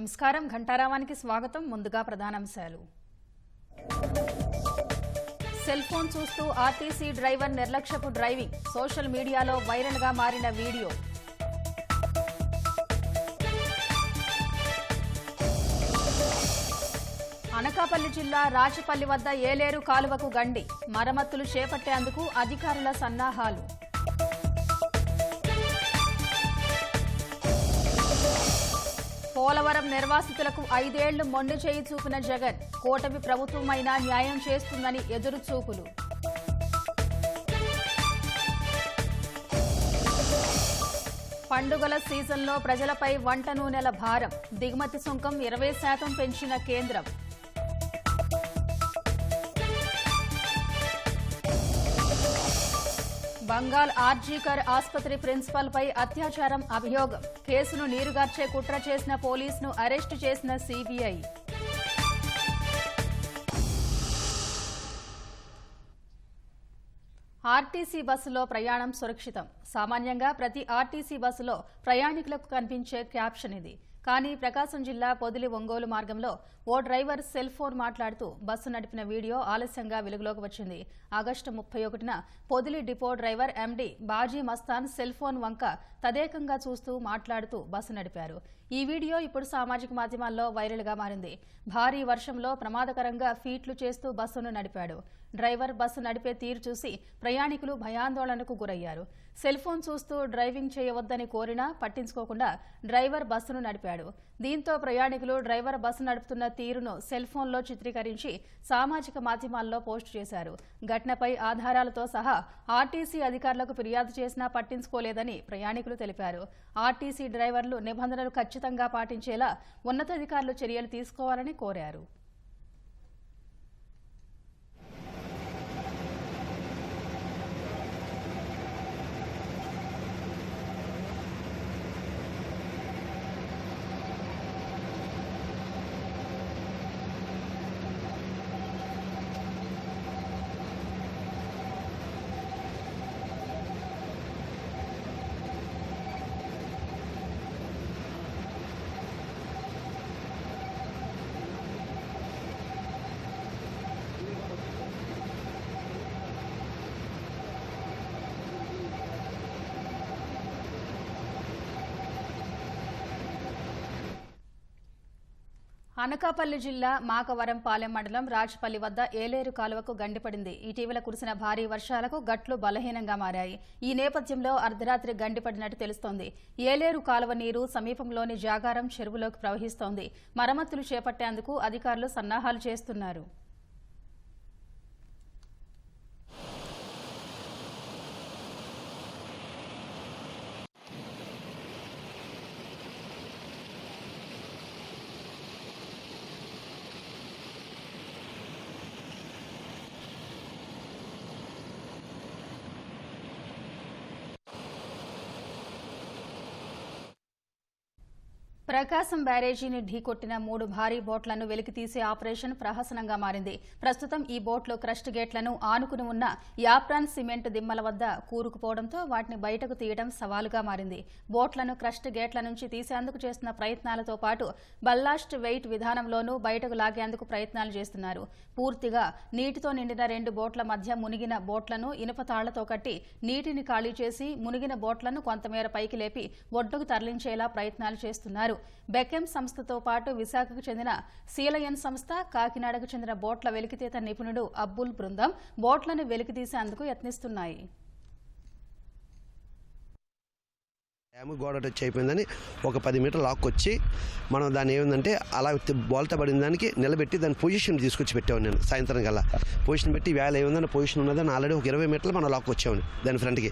నమస్కారం ఘంటారావానికి స్వాగతం. ముందుగా ప్రధానాంశాలు. సెల్ ఫోన్ చూస్తూ ఆర్టీసీ డ్రైవర్ నిర్లక్ష్యపు డ్రైవింగ్ సోషల్ మీడియాలో వైరల్ గా మారిన వీడియో. అనకాపల్లి జిల్లా రాచపల్లి వద్ద ఏలేరు కాలువకు గండి మరమ్మతులు చేపట్టేందుకు అధికారుల సన్నాహాలు. పోలవరం నిర్వాసితులకు 5 ఏళ్లు మొండి చేయి చూపిన జగన్ కూటమి ప్రభుత్వమైనా న్యాయం చేస్తుందని ఎదురుచూపులు. పండుగల సీజన్లో ప్రజలపై వంట నూనెల భారం దిగుమతి సుంకం 20% పెంచిన కేంద్రం. బంగాల్ ఆర్జీకర్ ఆసుపత్రి ప్రిన్సిపల్ పై అత్యాచారం అభియోగం కేసును నీరుగార్చే కుట్ర చేసిన పోలీసును అరెస్టు చేసిన సీబీఐ. ఆర్టీసీ బస్సులో ప్రయాణం సురక్షితం. సామాన్యంగా ప్రతి ఆర్టీసీ బస్సులో ప్రయాణికులకు కనిపించే క్యాప్షన్ ఇది. కానీ ప్రకాశం జిల్లా పొదిలి ఒంగోలు మార్గంలో ఓ డ్రైవర్ సెల్ ఫోన్ మాట్లాడుతూ బస్సు నడిపిన వీడియో ఆలస్యంగా వెలుగులోకి వచ్చింది. ఆగస్టు 31న Podili depot driver MD Baji Mastan cell phone వంక తదేకంగా చూస్తూ మాట్లాడుతూ బస్సు నడిపారు. ఈ వీడియో ఇప్పుడు సామాజిక మాధ్యమాల్లో వైరల్ గా మారింది. భారీ వర్షంలో ప్రమాదకరంగా ఫీట్లు చేస్తూ బస్సును నడిపాడు. డ్రైవర్ బస్సు నడిపే తీరు చూసి ప్రయాణికులు భయాందోళనకు గురయ్యారు. సెల్ ఫోన్ చూస్తూ డ్రైవింగ్ చేయవద్దని కోరినా పట్టించుకోకుండా డ్రైవర్ బస్సును నడిపాడు. దీంతో ప్రయాణికులు డ్రైవర్ బస్సు నడుపుతున్న తీరును సెల్ ఫోన్లో చిత్రీకరించి సామాజిక మాధ్యమాల్లో పోస్టు చేశారు. ఘటనపై ఆధారాలతో సహా ఆర్టీసీ అధికారులకు ఫిర్యాదు చేసినా పట్టించుకోలేదని ప్రయాణికులు తెలిపారు. ఆర్టీసీ డ్రైవర్లు నిబంధనలు ఖచ్చితంగా పాటించేలా ఉన్నతాధికారులు చర్యలు తీసుకోవాలని కోరారు. అనకాపల్లి జిల్లా మాకవరంపాలెం మండలం రాచపల్లి వద్ద ఏలేరు కాలువకు గండిపడింది. ఇటీవల కురిసిన భారీ వర్షాలకు గట్లు బలహీనంగా మారాయి. ఈ నేపథ్యంలో అర్ధరాత్రి గండిపడినట్టు తెలుస్తోంది. ఏలేరు కాలువ నీరు సమీపంలోని జాగారం చెరువులోకి ప్రవహిస్తోంది. మరమ్మతులు చేపట్టేందుకు అధికారులు సన్నాహాలు చేస్తున్నారు. ప్రకాశం బ్యారేజీని ఢీకొట్టిన 3 భారీ బోట్లను వెలికితీసే ఆపరేషన్ ప్రహసనంగా మారింది. ప్రస్తుతం ఈ బోట్లు క్రస్ట్ గేట్లను ఆనుకుని ఉన్న యాప్రాన్ సిమెంట్ దిమ్మల వద్ద కూరుకుపోవడంతో వాటిని బయటకు తీయడం సవాలుగా మారింది. బోట్లను క్రస్ట్ గేట్ల నుంచి తీసేందుకు చేస్తున్న ప్రయత్నాలతో పాటు బల్లాస్ట్ వెయిట్ విధానంలోనూ బయటకు లాగేందుకు ప్రయత్నాలు చేస్తున్నారు. పూర్తిగా నీటితో నిండిన 2 బోట్ల మధ్య మునిగిన బోట్లను ఇనుప తాళ్లతో కట్టి నీటిని ఖాళీ చేసి మునిగిన బోట్లను కొంతమేర పైకి లేపి ఒడ్డుకు తరలించేలా ప్రయత్నాలు చేస్తున్నారు. బెకెం సంస్థతో పాటు విశాఖకు చెందిన సీలయన్ సంస్థ, కాకినాడకు చెందిన బోట్ల వెలికితీత నిపుణుడు అబ్బుల్ బృందం బోట్లను వెలికితీసేందుకు యత్నిస్తున్నాయి. డ్యాము గోడ టచ్ అయిపోయిందని ఒక 10 మీటర్లు లాక్కొచ్చి మనం దాన్ని ఏమిందంటే అలా బోల్తా పడిన దానికి నిలబెట్టి దాని పొజిషన్ తీసుకొచ్చి పెట్టాను. నేను సాయంత్రం కల్లా పొజిషన్ పెట్టి వేళ ఏముందని పొజిషన్ ఉన్నదని ఆల్రెడీ ఒక 20 మీటర్లు మనం లాక్ వచ్చామని దాని ఫ్రంట్కి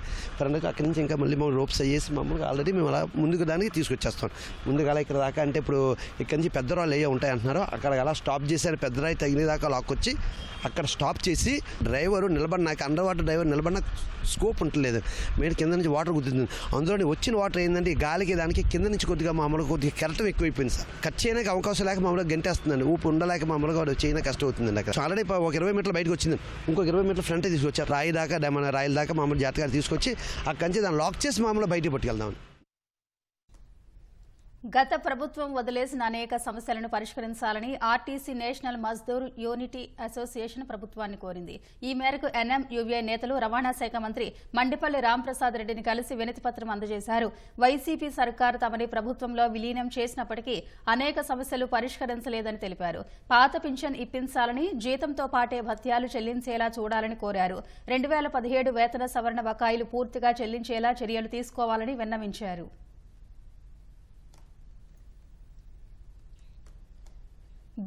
అక్కడి నుంచి ఇంకా మళ్ళీ మనం రోప్స్ అయ్యేసి మామూలుగా ఆల్రెడీ మేము అలా ముందుకు దానికి తీసుకొచ్చేస్తాం. ముందుగా అలా ఇక్కడ దాకా అంటే ఇప్పుడు ఇక్కడి నుంచి పెద్ద రాళ్ళు అయ్యే ఉంటాయి అంటున్నారు. అక్కడ అలా స్టాప్ చేశారు. పెద్ద రాయి తగినదాకా లాక్కొచ్చి అక్కడ స్టాప్ చేసి డ్రైవరు నిలబడినాక అండర్ వాటర్ డ్రైవర్ నిలబడిన స్కోప్ ఉండలేదు. మీరు కింద నుంచి వాటర్ గుర్తుంది. అందులో వచ్చిన వాటర్ ఏంటంటే గాలికి దానికి కింద నుంచి కొద్దిగా మామూలుగా కొద్దిగా కెరటం ఎక్కువైపోయింది సార్. కట్ చేయడానికి అవకాశం లేక మామూలుగా గంటేస్తుందండి. ఊపు ఉండలేక మామూలుగా చేయడానికి కష్టం అవుతుందండి. అక్కడ ఆల్రెడీ ఒక 20 మీటర్లు బయటకు వచ్చింది. ఇంకొక 20 మీటర్ల ఫ్రంట్ తీసుకొచ్చారు. రాయి దాకా మన రాయిల దాకా మామూలు జాతకాలు తీసుకొచ్చి అక్కడి నుంచి దాన్ని లాక్ చేసి మామూలుగా బయటకు పట్టుకెళ్దాం. గత ప్రభుత్వం వదిలేసిన అనేక సమస్యలను పరిష్కరించాలని RTC national Mazdoor unity association ప్రభుత్వాన్ని కోరింది. ఈ మేరకు NMUA నేతలు రవాణా శాఖ మంత్రి మండిపల్లి రాంప్రసాద్ రెడ్డిని కలిసి వినతిపత్రం అందజేశారు. వైసీపీ సర్కారు తమని ప్రభుత్వంలో విలీనం చేసినప్పటికీ అనేక సమస్యలు పరిష్కరించలేదని తెలిపారు. పాత పింఛన్ ఇప్పించాలని, జీతంతో పాటే భత్యాలు చెల్లించేలా చూడాలని కోరారు. 2017 వేతన సవరణ బకాయిలు పూర్తిగా చెల్లించేలా చర్యలు తీసుకోవాలని విన్నవించారు.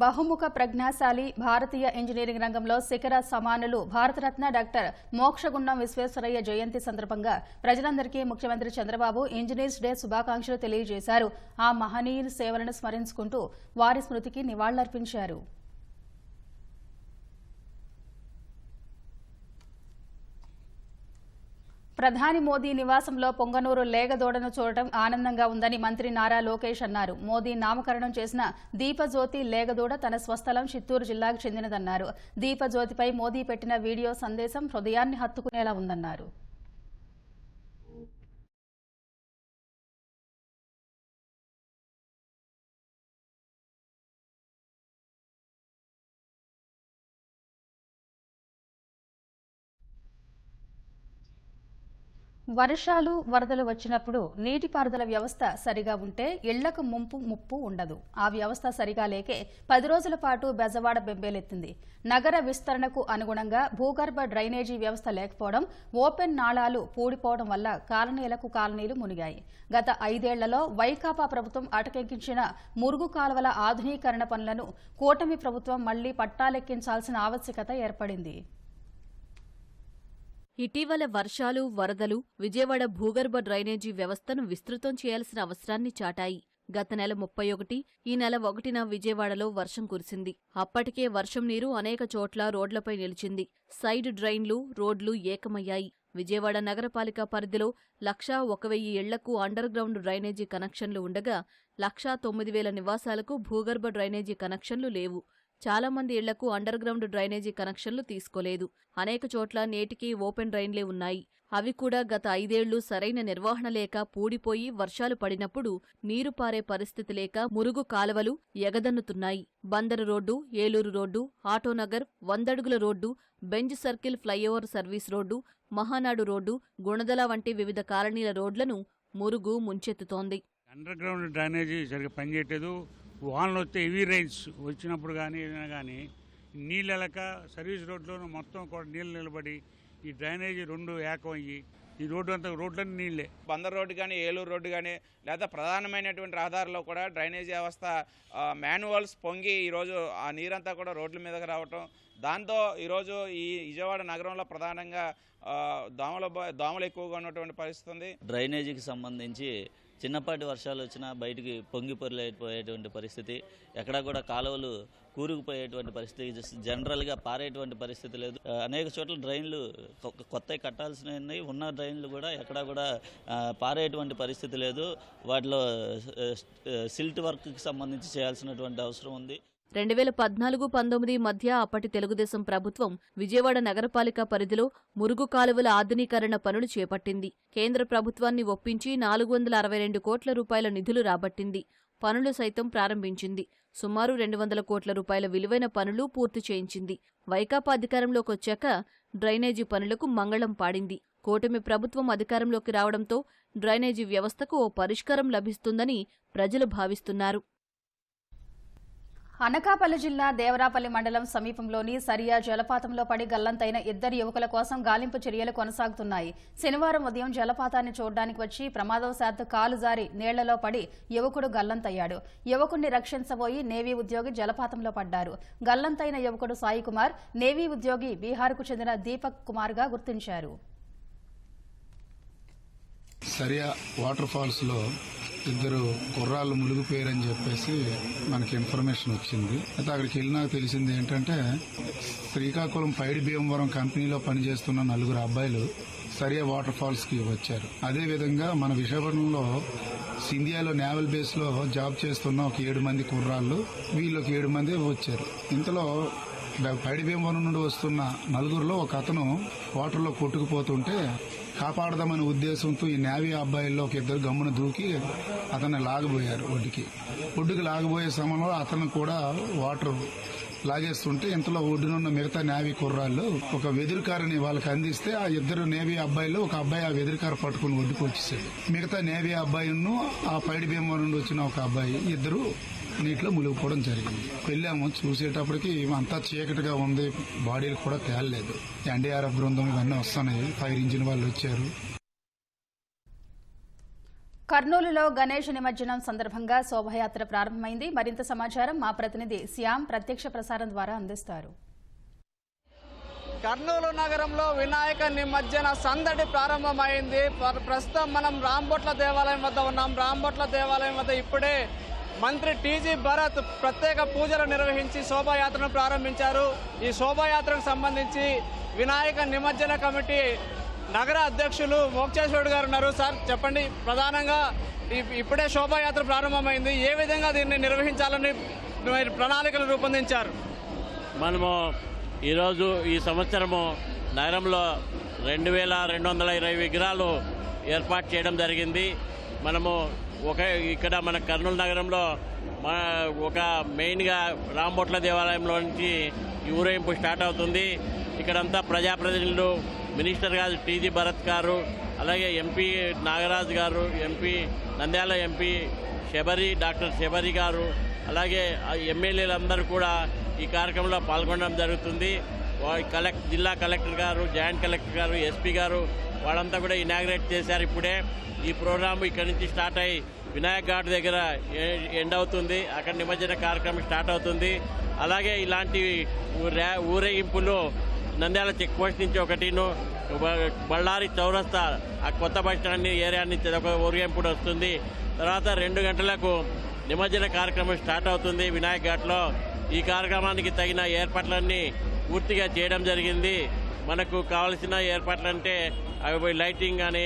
బహుముఖ ప్రజ్ఞాశాలి, భారతీయ ఇంజనీరింగ్ రంగంలో శిఖర సమానులు భారతరత్న డాక్టర్ మోక్షగుండం విశ్వేశ్వరయ్య జయంతి సందర్భంగా ప్రజలందరికీ ముఖ్యమంత్రి చంద్రబాబు ఇంజనీర్స్ డే శుభాకాంక్షలు తెలియజేశారు. ఆ మహనీయుల సేవలను స్మరించుకుంటూ వారి స్మృతికి నివాళులర్పించారు. ప్రధాని మోదీ నివాసంలో పొంగనూరు లేగదూడను చూడటం ఆనందంగా ఉందని మంత్రి నారా లోకేష్ అన్నారు. మోదీ నామకరణం చేసిన దీపజ్యోతి లేగదూడ తన స్వస్థలం చిత్తూరు జిల్లాకు చెందినదన్నారు. దీపజ్యోతిపై మోదీ పెట్టిన వీడియో సందేశం హృదయాన్ని హత్తుకునేలా ఉందన్నారు. వర్షాలు, వరదలు వచ్చినప్పుడు నీటిపారుదల వ్యవస్థ సరిగా ఉంటే ఇళ్లకు ముప్పు ఉండదు. ఆ వ్యవస్థ సరిగా లేకే 10 రోజుల పాటు బెజవాడ బెంబేలెత్తింది. నగర విస్తరణకు అనుగుణంగా భూగర్భ డ్రైనేజీ వ్యవస్థ లేకపోవడం, ఓపెన్ నాళాలు పూడిపోవడం వల్ల కాలనీలు మునిగాయి. గత 5 ఏళ్లలో వైకాపా ప్రభుత్వం అటకెక్కించిన మురుగు కాలువల ఆధునీకరణ పనులను కూటమి ప్రభుత్వం మళ్లీ పట్టాలెక్కించాల్సిన ఆవశ్యకత ఏర్పడింది. ఇటీవల వర్షాలు, వరదలు విజయవాడ భూగర్భ డ్రైనేజీ వ్యవస్థను విస్తృతం చేయాల్సిన అవసరాన్ని చాటాయి. గత నెల 31, ఈ నెల 1న విజయవాడలో వర్షం కురిసింది. అప్పటికే వర్షం నీరు అనేక చోట్ల రోడ్లపై నిలిచింది. సైడ్ డ్రైన్లు, రోడ్లు ఏకమయ్యాయి. విజయవాడ నగరపాలిక పరిధిలో 1,01,000 ఇళ్లకు అండర్ గ్రౌండ్ డ్రైనేజీ కనెక్షన్లు ఉండగా 1,09,000 నివాసాలకు భూగర్భ డ్రైనేజీ కనెక్షన్లు లేవు. చాలా మంది ఇళ్లకు అండర్ గ్రౌండ్ డ్రైనేజీ కనెక్షన్లు తీసుకోలేదు. అనేక చోట్ల నేటికి ఓపెన్ డ్రైన్లే ఉన్నాయి. అవి కూడా గత 5 ఏళ్లు సరైన నిర్వహణ లేక పూడిపోయి వర్షాలు పడినప్పుడు నీరు పారే పరిస్థితి లేక మురుగు కాలువలు ఎగదన్నుతున్నాయి. బందరు రోడ్డు, ఏలూరు రోడ్డు, ఆటోనగర్, 100 అడుగుల road, Benz circle flyover service road, Mahanadu road, Gunadala వంటి వివిధ కాలనీల రోడ్లను మురుగు ముంచెత్తుతోంది. అండర్ గ్రౌండ్ డ్రైనేజీ సరిగ్గా పనిచేయట్లేదు. వానలు వస్తే హెవీ రైన్స్ వచ్చినప్పుడు కానీ నీళ్ళు వెళ్ళక సర్వీస్ రోడ్లోనూ మొత్తం కూడా నీళ్ళు నిలబడి ఈ డ్రైనేజీ 2 ఏకం అయ్యి ఈ రోడ్డు అంతా రోడ్లన్నీ నీళ్ళే. బందర్ రోడ్డు కానీ, ఏలూరు రోడ్డు కానీ, లేదా ప్రధానమైనటువంటి రహదారుల్లో కూడా డ్రైనేజీ వ్యవస్థ మాన్యువల్స్ పొంగి ఈరోజు ఆ నీరంతా కూడా రోడ్ల మీదకి రావటం, దాంతో ఈరోజు ఈ విజయవాడ నగరంలో ప్రధానంగా దోమలు ఎక్కువగా ఉన్నటువంటి పరిస్థితి ఉంది. డ్రైనేజీకి సంబంధించి చిన్నపాటి వర్షాలు వచ్చినా బయటికి పొంగి పొరలేకపోయేటువంటి పరిస్థితి, ఎక్కడా కూడా కాలువలు కూరుకుపోయేటువంటి పరిస్థితి, జనరల్గా పారేటువంటి పరిస్థితి లేదు. అనేక చోట్ల డ్రైన్లు కొత్తవి కట్టాల్సినవి ఉన్న డ్రైన్లు కూడా ఎక్కడా కూడా పారేటువంటి పరిస్థితి లేదు. వాటిలో సిల్ట్ వర్క్కి సంబంధించి చేయాల్సినటువంటి అవసరం ఉంది. 2014-19 మధ్య అప్పటి తెలుగుదేశం ప్రభుత్వం విజయవాడ నగరపాలిక పరిధిలో మురుగు కాలువల ఆధునీకరణ పనులు చేపట్టింది. కేంద్ర ప్రభుత్వాన్ని ఒప్పించి 462 కోట్ల రూపాయల నిధులు రాబట్టింది. పనులు సైతం ప్రారంభించింది. సుమారు 200 కోట్ల రూపాయల విలువైన పనులు పూర్తి చేయించింది. వైకాపా అధికారంలోకి వచ్చాక డ్రైనేజీ పనులకు మంగళం పాడింది. కూటమి ప్రభుత్వం అధికారంలోకి రావడంతో డ్రైనేజీ వ్యవస్థకు ఓ పరిష్కారం లభిస్తుందని ప్రజలు భావిస్తున్నారు. అనకాపల్లి జిల్లా దేవరాపల్లి మండలం సమీపంలోని సరియా జలపాతంలో పడి గల్లంతైన 2 యువకుల కోసం గాలింపు చర్యలు కొనసాగుతున్నాయి. శనివారం ఉదయం జలపాతాన్ని చూడడానికి వచ్చి ప్రమాదవశాత్తు కాలు జారి నీళ్లలో పడి యువకుడు గల్లంతయ్యాడు. యువకుడిని రక్షించబోయి నేవీ ఉద్యోగి జలపాతంలో పడ్డారు. గల్లంతైన యువకుడు సాయి కుమార్, నేవీ ఉద్యోగి బీహార్కు చెందిన దీపక్ కుమార్గా గుర్తించారు. సరియా వాటర్ ఫాల్స్ లో 2 కుర్రాళ్ళు మునిగిపోయారని చెప్పేసి మనకి ఇన్ఫర్మేషన్ వచ్చింది. అయితే అక్కడికి వెళ్ళినాక తెలిసింది ఏంటంటే శ్రీకాకుళం పైడి భీమవరం కంపెనీలో పనిచేస్తున్న 4 అబ్బాయిలు సరియా వాటర్ ఫాల్స్ కి వచ్చారు. అదేవిధంగా మన విశాఖపట్నంలో సింధియాలో నేవల్ బేస్ లో జాబ్ చేస్తున్న ఒక 7 మంది కుర్రాళ్ళు, వీళ్ళు ఒక 7 మంది వచ్చారు. ఇంతలో పైడి భీమవరం నుండి వస్తున్న 4లో ఒక అతను వాటర్లో కొట్టుకుపోతుంటే కాపాడదామనే ఉద్దేశంతో ఈ నేవీ అబ్బాయిల్లో ఒక ఇద్దరు గమ్మున దూకి అతన్ని లాగబోయారు ఒడ్డుకి లాగబోయే సమయంలో అతను కూడా వాటర్ లాగేస్తుంటే ఇంతలో ఒడ్డునున్న మిగతా నేవీ కుర్రాళ్ళు ఒక వెదురుకారని వాళ్ళకి అందిస్తే ఆ ఇద్దరు నేవీ అబ్బాయిలు ఒక అబ్బాయి ఆ వెదురుకార పట్టుకుని ఒడ్డుకు వచ్చేసాడు. మిగతా నేవీ అబ్బాయిను ఆ పైడి భీమవరం నుండి వచ్చిన ఒక అబ్బాయి ఇద్దరు నీటిలో మునిగిపోవడం జరిగింది. వెళ్ళాము, చూసేటప్పటికి అంతా చీకటిగా ఉంది, బాడీలు కూడా తేలలేదు. ఎన్డీఆర్ఎఫ్ బృందం ఇవన్నీ వస్తున్నాయి, ఫైర్ ఇంజిన్ వాళ్ళు వచ్చారు. కర్నూలులో గణేష్ నిమజ్జనం సందర్భంగా శోభయాత్ర ప్రారంభమైంది. మరింత సమాచారం మా ప్రతినిధి శ్యామ్ ప్రత్యక్ష ప్రసారం ద్వారా అందిస్తారు. కర్నూలు నగరంలో వినాయక నిమజ్జన సందడి ప్రారంభమైంది. ప్రస్తుతం మనం రాంబొట్ల దేవాలయం వద్ద ఉన్నాం. రాంబొట్ల దేవాలయం వద్ద ఇప్పుడే మంత్రి టీజీ భరత్ ప్రత్యేక పూజలు నిర్వహించి శోభాయాత్రను ప్రారంభించారు. ఈ శోభాయాత్రకు సంబంధించి వినాయక నిమజ్జన కమిటీ నగర అధ్యక్షులు మోక్షేశ్వరుడు గారు ఉన్నారు. సార్ చెప్పండి, ప్రధానంగా ఇప్పుడే శోభాయాత్ర ప్రారంభమైంది, ఏ విధంగా దీన్ని నిర్వహించాలని ప్రణాళికలు రూపొందించారు? మనము ఈరోజు ఈ సంవత్సరము నగరంలో 2220 విగ్రహాలు ఏర్పాటు చేయడం జరిగింది. మనము ఇక్కడ మన కర్నూలు నగరంలో ఒక మెయిన్గా రాంబొట్ల దేవాలయంలో నుంచి ఈ ఊరేగింపు స్టార్ట్ అవుతుంది. ఇక్కడంతా ప్రజాప్రతినిధులు, మినిస్టర్ గారు టీజీ భరత్ గారు, అలాగే ఎంపీ నాగరాజు గారు, MP Nandyal MP doctor Shabari గారు, అలాగే ఎమ్మెల్యేలందరూ కూడా ఈ కార్యక్రమంలో పాల్గొనడం జరుగుతుంది. జిల్లా కలెక్టర్ గారు, జాయింట్ కలెక్టర్ గారు, ఎస్పీ గారు వాళ్ళంతా కూడా ఇనాగ్రేట్ చేశారు. ఇప్పుడే ఈ ప్రోగ్రాం ఇక్కడి నుంచి స్టార్ట్ అయ్యి వినాయక్ ఘాట్ దగ్గర ఎండ్ అవుతుంది. అక్కడ నిమజ్జన కార్యక్రమం స్టార్ట్ అవుతుంది. అలాగే ఇలాంటి ఊరేగింపులు నంద్యాల చెక్ పోస్ట్ నుంచి ఒకటిను, బళ్ళారి చౌరస్తా ఆ కొత్త బస్ స్టాండ్ ఏరియా నుంచి ఒక ఊరేగింపు వస్తుంది. తర్వాత 2 గంటలకు నిమజ్జన కార్యక్రమం స్టార్ట్ అవుతుంది వినాయక్ ఘాట్లో. ఈ కార్యక్రమానికి తగిన ఏర్పాట్లన్నీ పూర్తిగా చేయడం జరిగింది. మనకు కావాల్సిన ఏర్పాట్లంటే అవి లైటింగ్ కానీ,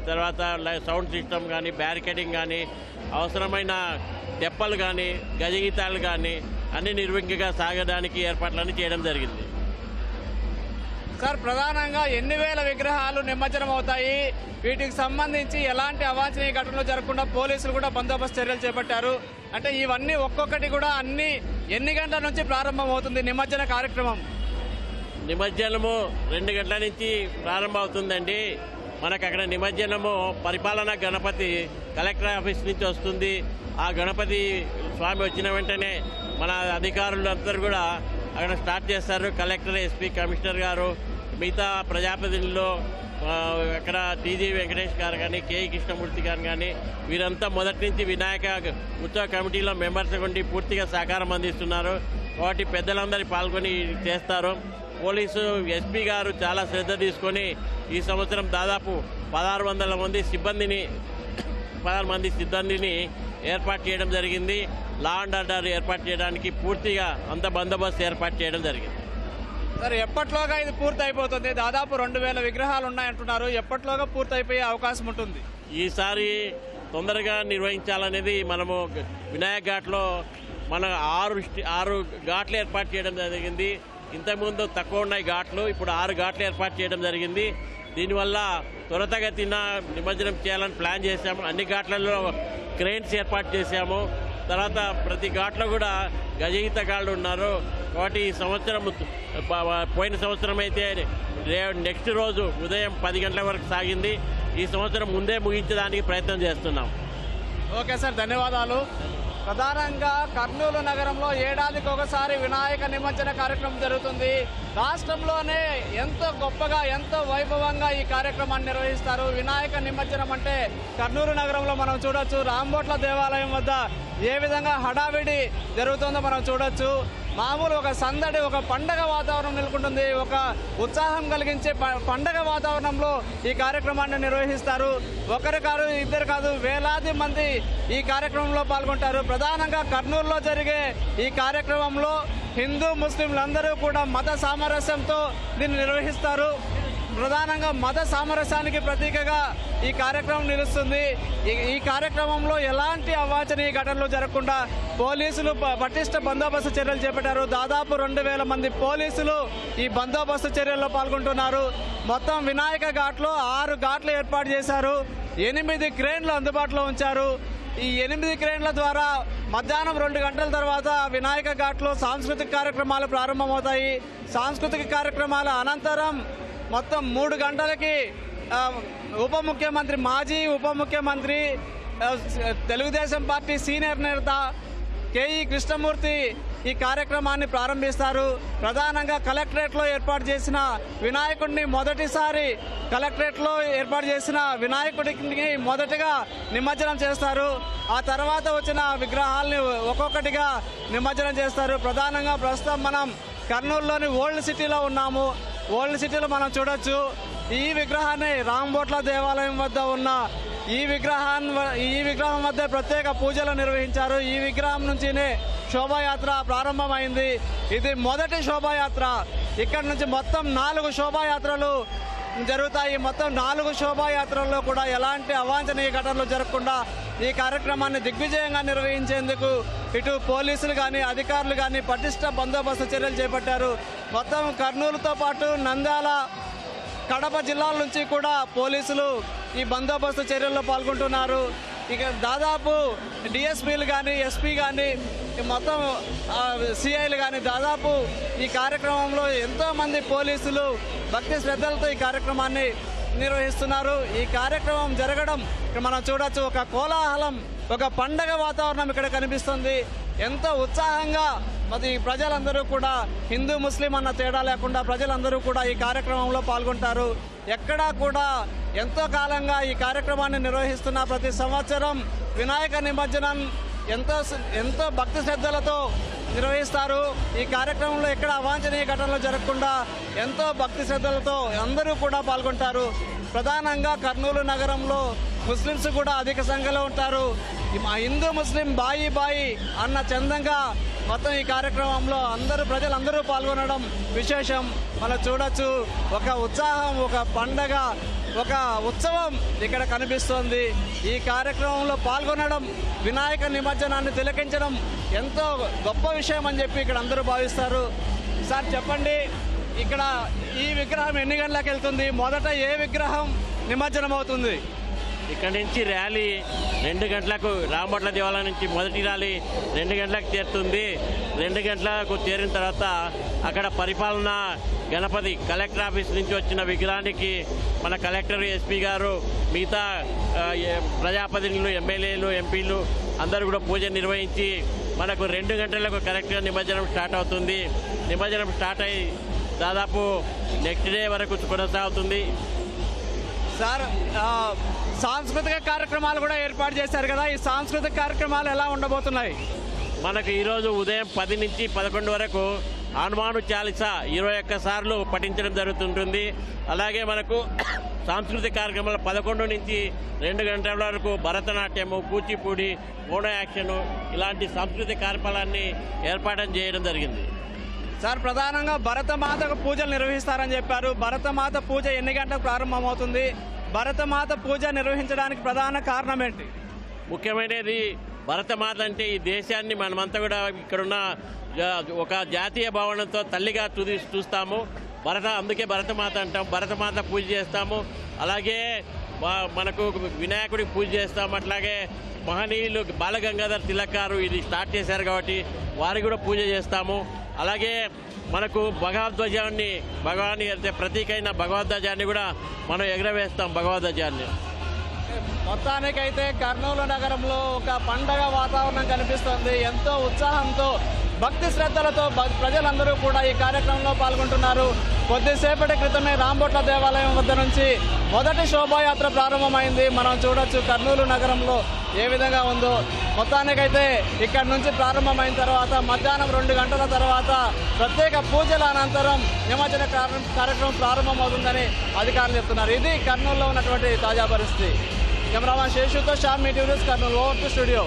తర్వాత సౌండ్ సిస్టమ్ కానీ, బ్యారికేడింగ్ కానీ, అవసరమైన తెప్పలు కానీ, గజగీతాలు కానీ అన్ని నిర్విఘ్నంగా సాగడానికి ఏర్పాట్లన్నీ చేయడం జరిగింది. సార్, ప్రధానంగా ఎన్ని వేల విగ్రహాలు నిమజ్జనం అవుతాయి? వీటికి సంబంధించి ఎలాంటి అవాంఛనీయ ఘటనలు జరగకుండా పోలీసులు కూడా బందోబస్తు చర్యలు చేపట్టారు. అంటే ఇవన్నీ ఒక్కొక్కటి కూడా ఎన్ని గంటల నుంచి ప్రారంభం అవుతుంది నిమజ్జన కార్యక్రమం? నిమజ్జనము 2 గంటల నుంచి ప్రారంభం అవుతుందండి. మనకు అక్కడ నిమజ్జనము పరిపాలనా గణపతి కలెక్టర్ ఆఫీస్ నుంచి వస్తుంది. ఆ గణపతి స్వామి వచ్చిన వెంటనే మన అధికారులందరూ కూడా అక్కడ స్టార్ట్ చేస్తారు. కలెక్టర్, ఎస్పీ, కమిషనర్ గారు, మిగతా ప్రజాప్రతినిధులు, అక్కడ టీజీ వెంకటేష్ గారు కానీ, కేఈ కృష్ణమూర్తి గారు కానీ వీరంతా మొదటి నుంచి వినాయక ఉత్సవ కమిటీలో మెంబర్స్ ఉండి పూర్తిగా సహకారం అందిస్తున్నారు. కాబట్టి పెద్దలందరూ పాల్గొని చేస్తారు. పోలీసు ఎస్పీ గారు చాలా శ్రద్ధ తీసుకొని ఈ సంవత్సరం దాదాపు 1600 మంది సిబ్బందిని ఏర్పాటు చేయడం జరిగింది. లా అండ్ ఆర్డర్ ఏర్పాటు చేయడానికి పూర్తిగా అంత బందోబస్తు ఏర్పాటు చేయడం జరిగింది. సార్, ఎప్పట్లోగా ఇది పూర్తి అయిపోతుంది? దాదాపు 2000 విగ్రహాలు ఉన్నాయంటున్నారు. ఎప్పట్లోగా పూర్తి అయిపోయే అవకాశం ఉంటుంది? ఈసారి తొందరగా నిర్వహించాలనేది మనము వినాయక్ ఘాట్లో మన 6 ఘాట్లు ఏర్పాటు చేయడం జరిగింది. ఇంతకుముందు తక్కువ ఉన్నాయి ఘాట్లు, ఇప్పుడు 6 ఘాట్లు ఏర్పాటు చేయడం జరిగింది. దీనివల్ల త్వరితగతిన నిమజ్జనం చేయాలని ప్లాన్ చేశాము. అన్ని ఘాట్లలో క్రెయిన్స్ ఏర్పాటు చేశాము. తర్వాత ప్రతి ఘాట్లో కూడా గజగీతగాళ్ళు ఉన్నారు. కాబట్టి ఈ సంవత్సరం, పోయిన సంవత్సరం అయితే నెక్స్ట్ రోజు ఉదయం 10 గంటల వరకు సాగింది. ఈ సంవత్సరం ముందే ముగించడానికి ప్రయత్నం చేస్తున్నాం. ఓకే సార్, ధన్యవాదాలు. ప్రధానంగా కర్నూలు నగరంలో ఏడాదికి ఒకసారి వినాయక నిమజ్జన కార్యక్రమం జరుగుతుంది. రాష్ట్రంలోనే ఎంతో గొప్పగా, ఎంతో వైభవంగా ఈ కార్యక్రమాన్ని నిర్వహిస్తారు. వినాయక నిమజ్జనం అంటే కర్నూలు నగరంలో మనం చూడొచ్చు. రాంబొట్ల దేవాలయం వద్ద ఏ విధంగా హడావిడి జరుగుతుందో మనం చూడొచ్చు. మామూలు ఒక సందడి, ఒక పండగ వాతావరణం నెలకొంటుంది. ఒక ఉత్సాహం కలిగించే పండగ వాతావరణంలో ఈ కార్యక్రమాన్ని నిర్వహిస్తారు. ఒకరు కాదు, ఇద్దరు కాదు, వేలాది మంది ఈ కార్యక్రమంలో పాల్గొంటారు. ప్రధానంగా కర్నూలులో జరిగే ఈ కార్యక్రమంలో హిందూ ముస్లింలందరూ కూడా మత సామరస్యంతో దీన్ని నిర్వహిస్తారు. ప్రధానంగా మత సామరస్యానికి ప్రతీకగా ఈ కార్యక్రమం నిలుస్తుంది. ఈ కార్యక్రమంలో ఎలాంటి అవాంఛనీయ ఘటనలు జరగకుండా పోలీసులు పటిష్ట బందోబస్తు చర్యలు చేపట్టారు. దాదాపు 2000 మంది పోలీసులు ఈ బందోబస్తు చర్యల్లో పాల్గొంటున్నారు. మొత్తం వినాయక ఘాట్లో 6 ఘాట్లు ఏర్పాటు చేశారు. 8 క్రేన్లు అందుబాటులో ఉంచారు. ఈ 8 క్రేన్ల ద్వారా మధ్యాహ్నం 2 గంటల తర్వాత వినాయక ఘాట్లో సాంస్కృతిక కార్యక్రమాలు ప్రారంభమవుతాయి. సాంస్కృతిక కార్యక్రమాల అనంతరం మొత్తం 3 గంటలకి మాజీ ఉప ముఖ్యమంత్రి తెలుగుదేశం పార్టీ సీనియర్ నేత కేఈ కృష్ణమూర్తి ఈ కార్యక్రమాన్ని ప్రారంభిస్తారు. ప్రధానంగా కలెక్టరేట్లో ఏర్పాటు చేసిన వినాయకుడిని వినాయకుడికి మొదటగా నిమజ్జనం చేస్తారు. ఆ తర్వాత వచ్చిన విగ్రహాలని ఒక్కొక్కటిగా నిమజ్జనం చేస్తారు. ప్రధానంగా ప్రస్తుతం మనం కర్నూలులోని ఓల్డ్ సిటీలో ఉన్నాము. ఓల్డ్ సిటీలో మనం చూడొచ్చు ఈ విగ్రహాన్ని రాంబోట్ల దేవాలయం వద్ద ఉన్న ఈ విగ్రహం వద్ద ప్రత్యేక పూజలు నిర్వహించారు. ఈ విగ్రహం నుంచినే శోభాయాత్ర ప్రారంభమైంది. ఇది మొదటి శోభాయాత్ర. ఇక్కడ నుంచి మొత్తం 4 శోభాయాత్రలు జరుగుతాయి. మొత్తం 4 శోభాయాత్రల్లో కూడా ఎలాంటి అవాంఛనీయ ఘటనలు జరగకుండా ఈ కార్యక్రమాన్ని దిగ్విజయంగా నిర్వహించేందుకు ఇటు పోలీసులు కానీ అధికారులు కానీ పటిష్ట బందోబస్తు చర్యలు చేపట్టారు. మొత్తం కర్నూలుతో పాటు నంద్యాల, కడప జిల్లాల నుంచి కూడా పోలీసులు ఈ బందోబస్తు చర్యల్లో పాల్గొంటున్నారు. ఇక దాదాపు డిఎస్పీలు కానీ ఎస్పీ కానీ మొత్తం సిఐలు కానీ దాదాపు ఈ కార్యక్రమంలో ఎంతోమంది పోలీసులు భక్తి శ్రద్ధలతో ఈ కార్యక్రమాన్ని నిర్వహిస్తున్నారు. ఈ కార్యక్రమం జరగడం మనం చూడొచ్చు. ఒక కోలాహలం, ఒక పండగ వాతావరణం ఇక్కడ కనిపిస్తుంది. ఎంతో ఉత్సాహంగా మరి ప్రజలందరూ కూడా హిందూ ముస్లిం అన్న తేడా లేకుండా ప్రజలందరూ కూడా ఈ కార్యక్రమంలో పాల్గొంటారు. ఎక్కడా కూడా ఎంతో కాలంగా ఈ కార్యక్రమాన్ని నిర్వహిస్తున్న ప్రతి సంవత్సరం వినాయక నిమజ్జనం ఎంతో భక్తి శ్రద్ధలతో నిర్వహిస్తారు. ఈ కార్యక్రమంలో ఎక్కడ అవాంఛనీయ ఘటనలు జరగకుండా ఎంతో భక్తి శ్రద్ధలతో అందరూ కూడా పాల్గొంటారు. ప్రధానంగా కర్నూలు నగరంలో ముస్లిమ్స్ కూడా అధిక సంఖ్యలో ఉంటారు. మా హిందూ ముస్లిం బాయి అన్న చందంగా మొత్తం ఈ కార్యక్రమంలో ప్రజలందరూ పాల్గొనడం విశేషం. మనం చూడొచ్చు. ఒక ఉత్సాహం, ఒక పండగ, ఒక ఉత్సవం ఇక్కడ కనిపిస్తోంది. ఈ కార్యక్రమంలో పాల్గొనడం, వినాయక నిమజ్జనాన్ని తిలకించడం ఎంతో గొప్ప విషయం అని చెప్పి ఇక్కడ అందరూ భావిస్తారు. సార్ చెప్పండి, ఇక్కడ ఈ విగ్రహం ఎన్ని గంటలకు వెళ్తుంది? మొదట ఏ విగ్రహం నిమజ్జనం అవుతుంది? ఇక్కడ నుంచి ర్యాలీ 2 గంటలకు రాంబట్ల దేవాలయం నుంచి మొదటి ర్యాలీ 2 గంటలకు చేరుతుంది. 2 గంటలకు చేరిన తర్వాత అక్కడ పరిపాలన గణపతి కలెక్టర్ ఆఫీస్ నుంచి వచ్చిన విగ్రహానికి మన కలెక్టర్, ఎస్పీ గారు, మిగతా ప్రజాప్రతినిధులు, ఎమ్మెల్యేలు, ఎంపీలు అందరూ కూడా పూజ నిర్వహించి మనకు 2 గంటలకు కరెక్ట్గా నిమజ్జనం స్టార్ట్ అవుతుంది. నిమజ్జనం స్టార్ట్ అయ్యి దాదాపు నెక్స్ట్ డే వరకు కొనసాగుతుంది. సార్, సాంస్కృతిక కార్యక్రమాలు కూడా ఏర్పాటు చేశారు కదా, ఈ సాంస్కృతిక కార్యక్రమాలు ఎలా ఉండబోతున్నాయి? మనకు ఈరోజు ఉదయం 10 నుంచి 11 వరకు హనుమాను చాలీసా 21 సార్లు పఠించడం జరుగుతుంటుంది. అలాగే మనకు సాంస్కృతిక కార్యక్రమాలు 11 నుంచి 2 గంటల వరకు భరతనాట్యము, కూచిపూడి, మోనో యాక్షన్ ఇలాంటి సాంస్కృతిక కార్యక్రమాలన్నీ ఏర్పాటు చేయడం జరిగింది. సార్, ప్రధానంగా భరతమాతకు పూజలు నిర్వహిస్తారని చెప్పారు. భరతమాత పూజ ఎన్ని గంటలకు ప్రారంభమవుతుంది? భరతమాత పూజ నిర్వహించడానికి ప్రధాన కారణం ఏంటి? ముఖ్యమైనది భరతమాత అంటే ఈ దేశాన్ని మనమంతా కూడా ఇక్కడున్న ఒక జాతీయ భావనతో తల్లిగా చూస్తాము. అందుకే భరతమాత అంటాం. భరతమాత పూజ చేస్తాము. అలాగే మనకు వినాయకుడికి పూజ చేస్తాము. అట్లాగే మహనీయులు బాలగంగాధర్ తిలక్ గారు ఇది స్టార్ట్ చేశారు కాబట్టి వారికి కూడా పూజ చేస్తాము. అలాగే మనకు భగవద్ధ్వజాన్ని, భగవాన్ ప్రతీకైన భగవద్ధ్వజాన్ని కూడా మనం ఎగరవేస్తాం. భగవద్ధ్వజాన్ని మొత్తానికైతే కర్నూలు నగరంలో ఒక పండగ వాతావరణం కనిపిస్తుంది. ఎంతో ఉత్సాహంతో, భక్తి శ్రద్ధలతో ప్రజలందరూ కూడా ఈ కార్యక్రమంలో పాల్గొంటున్నారు. కొద్దిసేపటి క్రితమే రాంబోట్ల దేవాలయం వద్ద నుంచి మొదటి శోభాయాత్ర ప్రారంభమైంది. మనం చూడొచ్చు కర్నూలు నగరంలో ఏ విధంగా ఉందో. మొత్తానికైతే ఇక్కడ నుంచి ప్రారంభమైన తర్వాత మధ్యాహ్నం 2 గంటల తర్వాత ప్రత్యేక పూజల అనంతరం నిమజ్జన కార్యక్రమం ప్రారంభమవుతుందని అధికారులు చెప్తున్నారు. ఇది కర్నూలులో ఉన్నటువంటి తాజా పరిస్థితి. కెమెరామాన్ శేషుతో శ్యామ్, మీటివ్ news, Kurnool. Over to studio.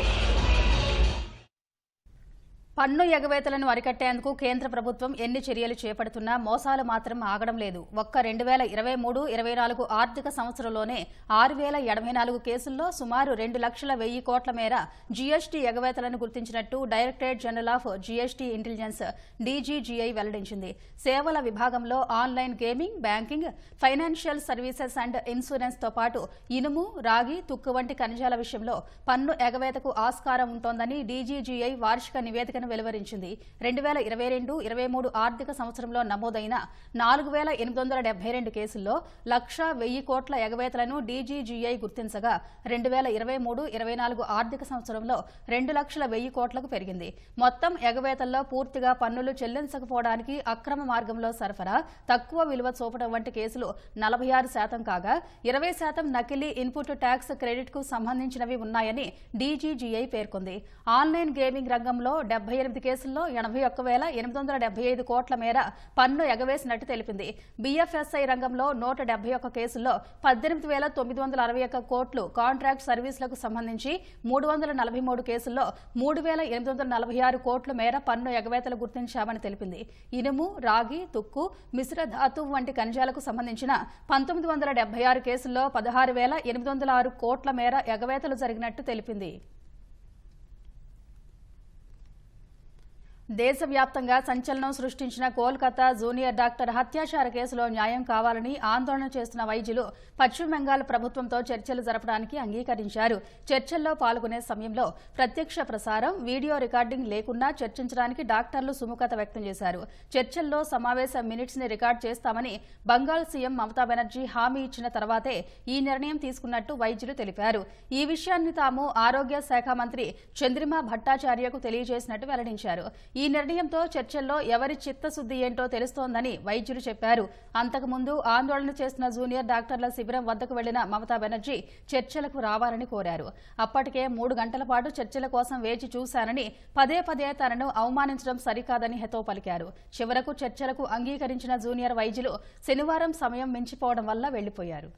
పన్ను ఎగవేతలను అరికట్టేందుకు కేంద్ర ప్రభుత్వం ఎన్ని చర్యలు చేపడుతున్నా మోసాలు మాత్రం ఆగడం లేదు. ఒక్క 2023-24 ఆర్థిక సంవత్సరంలోనే 6,074 కేసుల్లో సుమారు 2,00,000 కోట్ల మేర జీఎస్టీ ఎగవేతలను గుర్తించినట్టు directorate general of GST intelligence DGGI వెల్లడించింది. సేవల విభాగంలో online gaming, banking, financial services and insurance తో పాటు ఇనుము, రాగి, తుక్కు వంటి ఖనిజాల విషయంలో పన్ను ఎగవేతకు ఆస్కారం ఉంటోందని డీజీజీఐ వార్షిక నివేదికను వెలువరించింది. 2022-23 ఆర్థిక సంవత్సరంలో నమోదైన 4,872 కేసుల్లో 1,00,000 కోట్ల ఎగవేతలను డీజీజీఐ గుర్తించగా 2023-24 ఆర్థిక సంవత్సరంలో 2,00,000 కోట్లకు పెరిగింది. మొత్తం ఎగవేతల్లో పూర్తిగా పన్నులు చెల్లించకపోవడానికి, అక్రమ మార్గంలో సరఫరా, తక్కువ విలువ చూపడం వంటి కేసులు 46% కాగా 20% నకిలీ ఇన్పుట్ ట్యాక్స్ క్రెడిట్ కు సంబంధించినవి ఉన్నాయని డీజీజీఐ పేర్కొంది. ఆన్లైన్ గేమింగ్ రంగంలో 78 కేసుల్లో 81,875 కోట్ల మేర పన్ను ఎగవేసినట్టు తెలిపింది. బీఎఫ్ఎస్ఐ రంగంలో 171 కేసుల్లో 18,961 కోట్లు, కాంట్రాక్ట్ సర్వీసులకు సంబంధించి 343 కేసుల్లో 3,846 కోట్ల మేర పన్ను ఎగవేతలు గుర్తించామని తెలిపింది. ఇనుము, రాగి, తుక్కు, మిశ్ర ధాతువు వంటి ఖనిజాలకు సంబంధించిన 1976 కేసుల్లో 16,806 కోట్ల మేర ఎగవేతలు జరిగినట్టు తెలిపింది. దేశవ్యాప్తంగా సంచలనం సృష్టించిన కోల్కతా జూనియర్ డాక్టర్ హత్యాచార కేసులో న్యాయం కావాలని ఆందోళన చేస్తున్న వైద్యులు పశ్చిమ బెంగాల్ ప్రభుత్వంతో చర్చలు జరపడానికి అంగీకరించారు. చర్చల్లో పాల్గొనే సమయంలో ప్రత్యక్ష ప్రసారం, వీడియో రికార్డింగ్ లేకున్నా చర్చించడానికి డాక్టర్లు సుముఖత వ్యక్తం చేశారు. చర్చల్లో సమావేశ మినిట్స్ ని రికార్డు చేస్తామని బంగాల్ సీఎం మమతా బెనర్జీ హామీ ఇచ్చిన తర్వాతే ఈ నిర్ణయం తీసుకున్నట్టు వైద్యులు తెలిపారు. ఈ విషయాన్ని తాము ఆరోగ్య శాఖ మంత్రి చంద్రిమా భట్టాచార్యకు తెలియజేసినట్టు వెల్లడించారు. ఈ నిర్ణయంతో చర్చల్లో ఎవరి చిత్తశుద్ది ఏంటో తెలుస్తోందని వైద్యులు చెప్పారు. అంతకుముందు ఆందోళన చేస్తున్న జూనియర్ డాక్టర్ల శిబిరం వద్దకు వెళ్లిన మమతా బెనర్జీ చర్చలకు రావాలని కోరారు. అప్పటికే 3 గంటల పాటు చర్చల కోసం వేచి చూశానని, పదే పదే తనను అవమానించడం సరికాదని హితవు పలికారు. చివరకు చర్చలకు అంగీకరించిన జూనియర్ వైద్యులు శనివారం సమయం మించిపోవడం వల్ల వెళ్లిపోయారు.